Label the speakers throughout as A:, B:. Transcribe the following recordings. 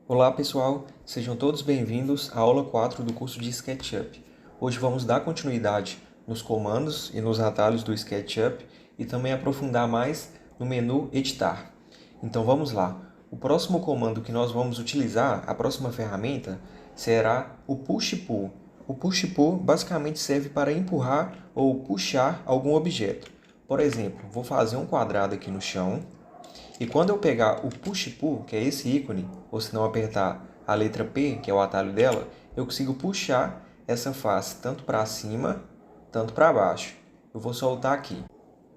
A: Olá pessoal, sejam todos bem-vindos à aula 4 do curso de SketchUp. Hoje vamos dar continuidade nos comandos e nos atalhos do SketchUp e também aprofundar mais no menu Editar. Então vamos lá. O próximo comando que nós vamos utilizar, a próxima ferramenta, será o Push Pull. O Push Pull basicamente serve para empurrar ou puxar algum objeto. Por exemplo, vou fazer um quadrado aqui no chão. E quando eu pegar o Push Pull, que é esse ícone, ou se não apertar a letra P, que é o atalho dela, eu consigo puxar essa face tanto para cima, tanto para baixo. Eu vou soltar aqui.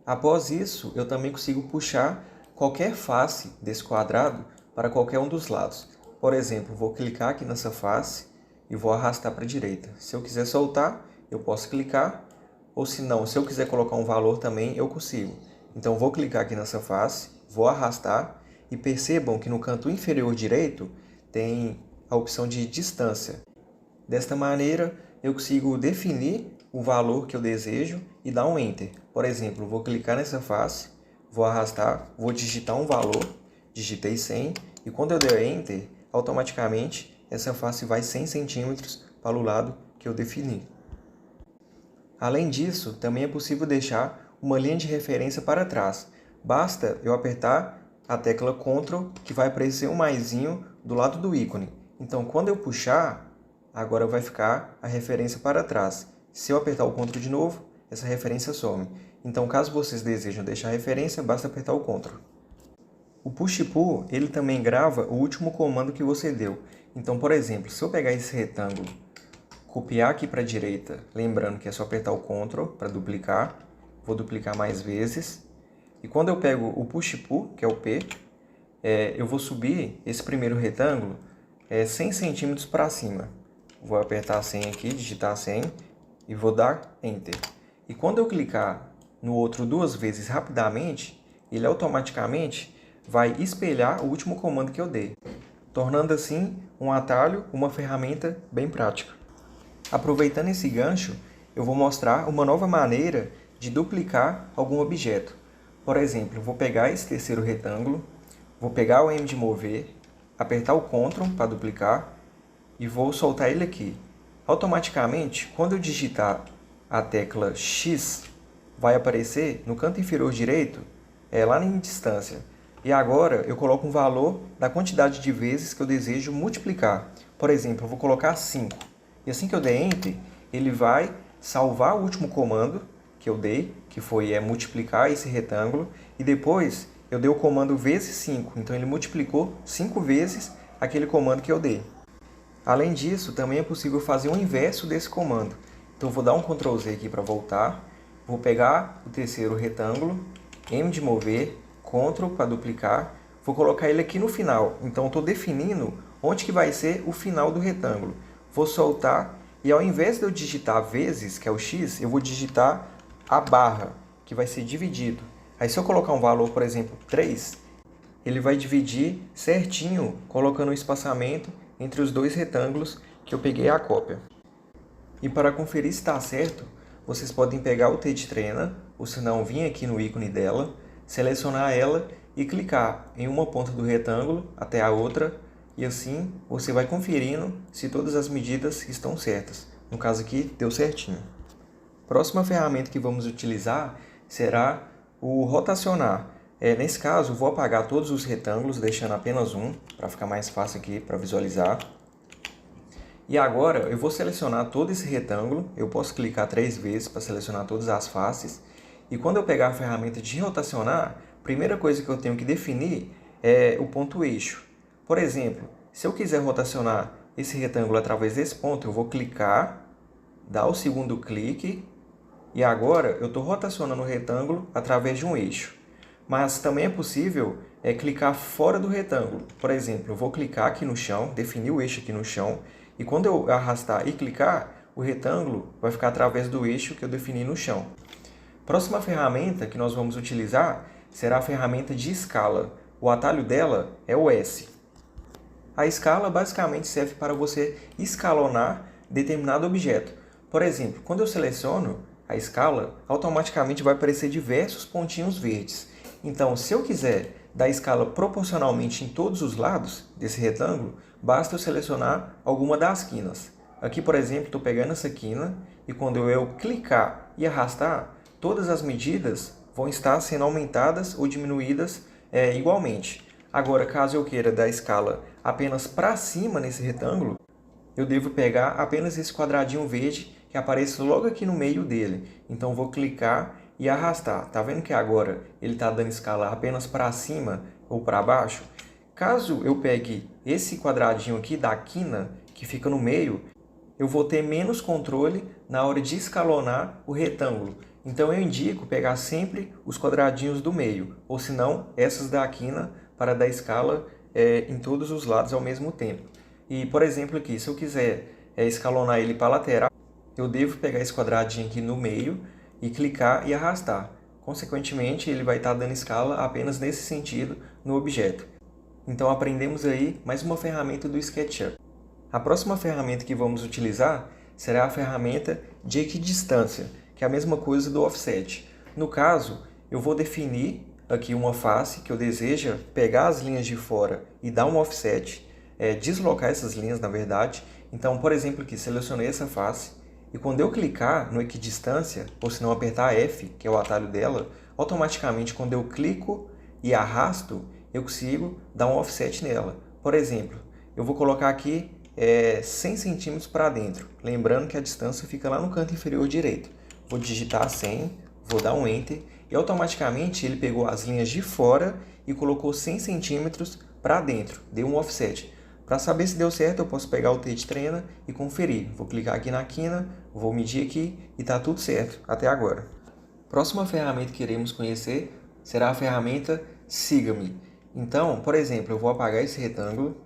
A: Após isso, eu também consigo puxar qualquer face desse quadrado para qualquer um dos lados. Por exemplo, vou clicar aqui nessa face e vou arrastar para a direita. Se eu quiser soltar, eu posso clicar, ou se não, se eu quiser colocar um valor também, eu consigo. Então, vou clicar aqui nessa face, vou arrastar e percebam que no canto inferior direito tem a opção de distância. Desta maneira, eu consigo definir o valor que eu desejo e dar um Enter. Por exemplo, vou clicar nessa face, vou arrastar, vou digitar um valor, digitei 100 e quando eu der Enter, automaticamente essa face vai 100 centímetros para o lado que eu defini. Além disso, também é possível deixar uma linha de referência para trás. Basta eu apertar a tecla Ctrl, que vai aparecer um maisinho do lado do ícone. Então, quando eu puxar, agora vai ficar a referência para trás. Se eu apertar o Ctrl de novo, essa referência some. Então, caso vocês desejam deixar a referência, basta apertar o Ctrl. O Push Pull, ele também grava o último comando que você deu. Então, por exemplo, se eu pegar esse retângulo, copiar aqui para a direita, lembrando que é só apertar o Ctrl para duplicar, vou duplicar mais vezes. E quando eu pego o Push Pull, que é o P, eu vou subir esse primeiro retângulo 100 centímetros para cima. Vou apertar 100 aqui, digitar 100 e vou dar Enter. E quando eu clicar no outro duas vezes rapidamente, ele automaticamente vai espelhar o último comando que eu dei, tornando assim um atalho, uma ferramenta bem prática. Aproveitando esse gancho, eu vou mostrar uma nova maneira de duplicar algum objeto. Por exemplo, vou pegar esse terceiro retângulo, vou pegar o M de mover, apertar o Ctrl para duplicar e vou soltar ele aqui. Automaticamente, quando eu digitar a tecla X, vai aparecer no canto inferior direito, lá em distância. E agora eu coloco um valor da quantidade de vezes que eu desejo multiplicar. Por exemplo, eu vou colocar 5. E assim que eu der Enter, ele vai salvar o último comando que eu dei, que foi multiplicar esse retângulo, e depois eu dei o comando vezes 5, então ele multiplicou 5 vezes aquele comando que eu dei. Além disso, também é possível fazer o inverso desse comando. Então eu vou dar um Ctrl Z aqui para voltar, vou pegar o terceiro retângulo, M de mover, Ctrl para duplicar, vou colocar ele aqui no final, então eu estou definindo onde que vai ser o final do retângulo. Vou soltar e ao invés de eu digitar vezes, que é o X, eu vou digitar a barra, que vai ser dividido. Aí se eu colocar um valor, por exemplo, 3, ele vai dividir certinho, colocando um espaçamento entre os dois retângulos que eu peguei a cópia. E para conferir se está certo, vocês podem pegar o TED-Treina, ou se não, vir aqui no ícone dela, selecionar ela e clicar em uma ponta do retângulo até a outra, e assim você vai conferindo se todas as medidas estão certas. No caso aqui, deu certinho. Próxima ferramenta que vamos utilizar será o rotacionar. Nesse caso, vou apagar todos os retângulos, deixando apenas um, para ficar mais fácil aqui para visualizar. E agora eu vou selecionar todo esse retângulo, eu posso clicar 3 vezes para selecionar todas as faces. E quando eu pegar a ferramenta de rotacionar, a primeira coisa que eu tenho que definir é o ponto eixo. Por exemplo, se eu quiser rotacionar esse retângulo através desse ponto, eu vou clicar, dar o segundo clique, e agora eu estou rotacionando o retângulo através de um eixo. Mas também é possível clicar fora do retângulo. Por exemplo, eu vou clicar aqui no chão, definir o eixo aqui no chão, e quando eu arrastar e clicar, o retângulo vai ficar através do eixo que eu defini no chão. Próxima ferramenta que nós vamos utilizar será a ferramenta de escala. O atalho dela é o S. A escala basicamente serve para você escalonar determinado objeto. Por exemplo, quando eu seleciono a escala, automaticamente vai aparecer diversos pontinhos verdes. Então, se eu quiser dar escala proporcionalmente em todos os lados desse retângulo, basta eu selecionar alguma das quinas. Aqui, por exemplo, estou pegando essa quina e quando eu clicar e arrastar, todas as medidas vão estar sendo aumentadas ou diminuídas igualmente. Agora, caso eu queira dar escala apenas para cima nesse retângulo, eu devo pegar apenas esse quadradinho verde que aparece logo aqui no meio dele. Então, vou clicar e arrastar. Tá vendo que agora ele está dando escala apenas para cima ou para baixo? Caso eu pegue esse quadradinho aqui da quina, que fica no meio, eu vou ter menos controle na hora de escalonar o retângulo. Então, eu indico pegar sempre os quadradinhos do meio, ou se não, essas da quina, para dar escala em todos os lados ao mesmo tempo. E, por exemplo, aqui, se eu quiser escalonar ele para a lateral, eu devo pegar esse quadradinho aqui no meio e clicar e arrastar. Consequentemente, ele vai estar dando escala apenas nesse sentido no objeto. Então, aprendemos aí mais uma ferramenta do SketchUp. A próxima ferramenta que vamos utilizar será a ferramenta de equidistância, que é a mesma coisa do offset. No caso, eu vou definir aqui uma face que eu desejo pegar as linhas de fora e dar um offset, deslocar essas linhas, na verdade. Então, por exemplo, aqui, selecionei essa face e quando eu clicar no equidistância, ou se não apertar F, que é o atalho dela, automaticamente quando eu clico e arrasto, eu consigo dar um offset nela. Por exemplo, eu vou colocar aqui 100 centímetros para dentro, lembrando que a distância fica lá no canto inferior direito. Vou digitar 100, vou dar um Enter e automaticamente ele pegou as linhas de fora e colocou 100 centímetros para dentro, deu um offset. Para saber se deu certo, eu posso pegar o T de trena e conferir. Vou clicar aqui na quina, vou medir aqui e está tudo certo até agora. Próxima ferramenta que iremos conhecer será a ferramenta Siga-me. Então, por exemplo, eu vou apagar esse retângulo,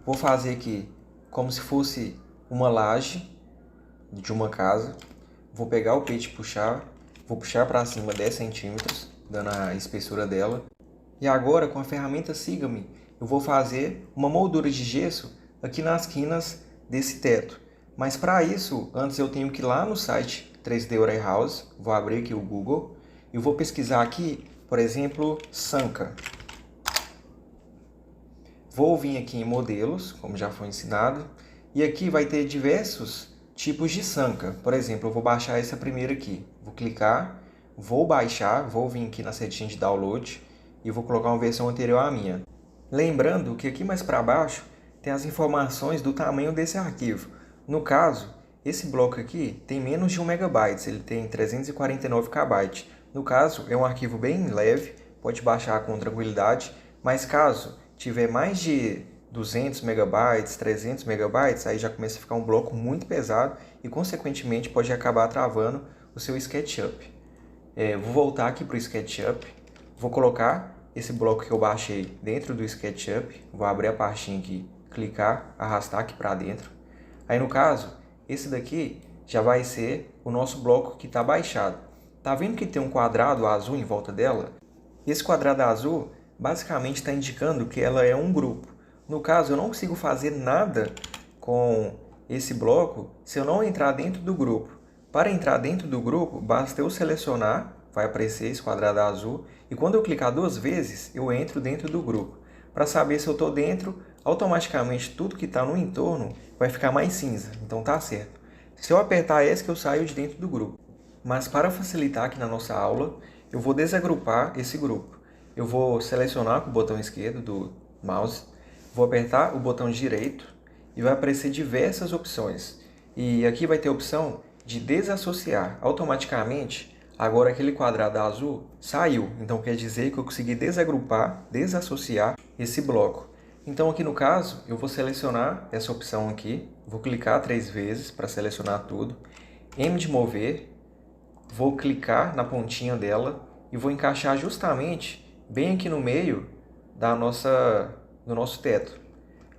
A: vou fazer aqui como se fosse uma laje de uma casa, vou pegar o pente e puxar, vou puxar para cima 10 centímetros, dando a espessura dela. E agora, com a ferramenta Siga-me, eu vou fazer uma moldura de gesso aqui nas quinas desse teto. Mas para isso, antes eu tenho que ir lá no site 3D Warehouse, vou abrir aqui o Google e vou pesquisar aqui, por exemplo, Sanca. Vou vir aqui em modelos, como já foi ensinado, e aqui vai ter diversos tipos de Sanca. Por exemplo, eu vou baixar essa primeira aqui. Vou clicar, vou baixar, vou vir aqui na setinha de download e vou colocar uma versão anterior à minha. Lembrando que aqui mais para baixo tem as informações do tamanho desse arquivo. No caso, esse bloco aqui tem menos de 1 MB, ele tem 349 KB. No caso, é um arquivo bem leve, pode baixar com tranquilidade, mas caso tiver mais de 200 MB, 300 MB, aí já começa a ficar um bloco muito pesado e, consequentemente, pode acabar travando o seu SketchUp. Vou voltar aqui para o SketchUp, vou colocar esse bloco que eu baixei dentro do SketchUp, vou abrir a pastinha aqui, clicar, arrastar aqui para dentro. Aí no caso, esse daqui já vai ser o nosso bloco que está baixado. Tá vendo que tem um quadrado azul em volta dela? Esse quadrado azul basicamente está indicando que ela é um grupo. No caso, eu não consigo fazer nada com esse bloco se eu não entrar dentro do grupo. Para entrar dentro do grupo, basta eu selecionar, vai aparecer esse quadrado azul, e quando eu clicar 2 vezes, eu entro dentro do grupo. Para saber se eu estou dentro, automaticamente tudo que está no entorno vai ficar mais cinza, então tá certo. Se eu apertar ESC, eu saio de dentro do grupo. Mas para facilitar aqui na nossa aula, eu vou desagrupar esse grupo. Eu vou selecionar com o botão esquerdo do mouse, vou apertar o botão direito e vai aparecer diversas opções. E aqui vai ter a opção de desassociar. Automaticamente, agora aquele quadrado azul saiu, então quer dizer que eu consegui desagrupar, desassociar esse bloco. Então aqui no caso, eu vou selecionar essa opção aqui, vou clicar 3 vezes para selecionar tudo, M de mover, vou clicar na pontinha dela e vou encaixar justamente bem aqui no meio do nosso teto.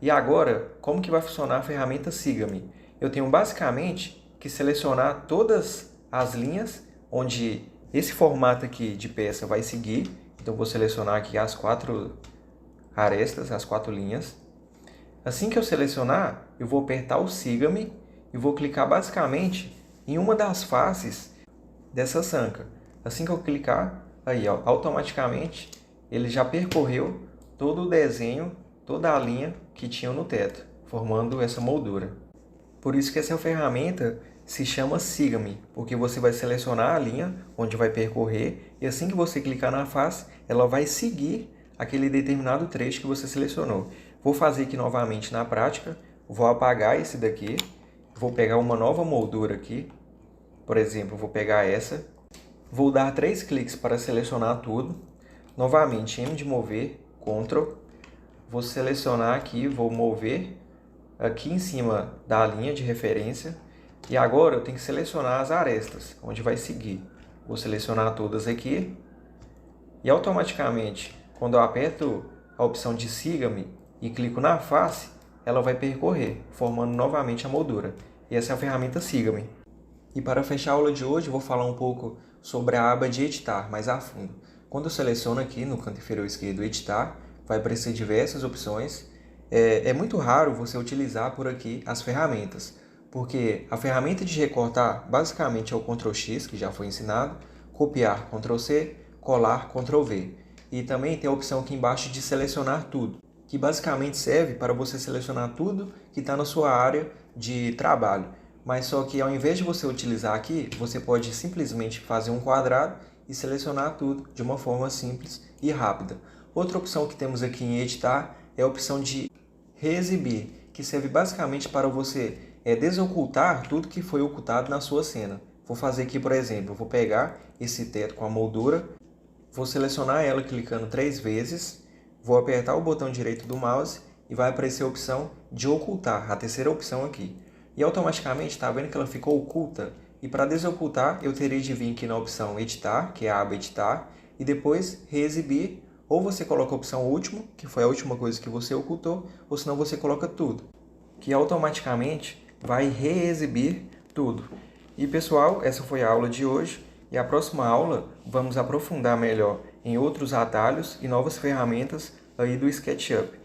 A: E agora, como que vai funcionar a ferramenta Siga-me? Eu tenho basicamente que selecionar todas as linhas onde esse formato aqui de peça vai seguir. Então, vou selecionar aqui as 4 arestas, as 4 linhas. Assim que eu selecionar, eu vou apertar o Siga-me e vou clicar basicamente em uma das faces dessa sanca. Assim que eu clicar, aí ó, automaticamente ele já percorreu todo o desenho, toda a linha que tinha no teto, formando essa moldura. Por isso que essa ferramenta se chama Siga-me, porque você vai selecionar a linha onde vai percorrer e assim que você clicar na face, ela vai seguir aquele determinado trecho que você selecionou. Vou fazer aqui novamente na prática, vou apagar esse daqui, vou pegar uma nova moldura aqui, por exemplo, vou pegar essa, vou dar 3 cliques para selecionar tudo, novamente M de mover, Ctrl, vou selecionar aqui, vou mover aqui em cima da linha de referência e agora eu tenho que selecionar as arestas, onde vai seguir. Vou selecionar todas aqui e automaticamente, quando eu aperto a opção de Siga-me e clico na face, ela vai percorrer, formando novamente a moldura. E essa é a ferramenta Siga-me. E para fechar a aula de hoje, eu vou falar um pouco sobre a aba de editar mais a fundo. Quando eu seleciono aqui no canto inferior esquerdo editar, vai aparecer diversas opções. É muito raro você utilizar por aqui as ferramentas, porque a ferramenta de recortar basicamente é o Ctrl X, que já foi ensinado, copiar, Ctrl C, colar, Ctrl V. E também tem a opção aqui embaixo de selecionar tudo, que basicamente serve para você selecionar tudo que está na sua área de trabalho. Mas só que ao invés de você utilizar aqui, você pode simplesmente fazer um quadrado e selecionar tudo de uma forma simples e rápida. Outra opção que temos aqui em editar é a opção de reexibir, que serve basicamente para você desocultar tudo que foi ocultado na sua cena. Vou fazer aqui, por exemplo, vou pegar esse teto com a moldura, vou selecionar ela clicando 3 vezes, vou apertar o botão direito do mouse e vai aparecer a opção de ocultar, a terceira opção aqui. E automaticamente está vendo que ela ficou oculta. E para desocultar, eu teria de vir aqui na opção editar, que é a aba editar, e depois reexibir, ou você coloca a opção último, que foi a última coisa que você ocultou, ou senão você coloca tudo, que automaticamente vai reexibir tudo. E pessoal, essa foi a aula de hoje, e a próxima aula vamos aprofundar melhor em outros atalhos e novas ferramentas aí do SketchUp.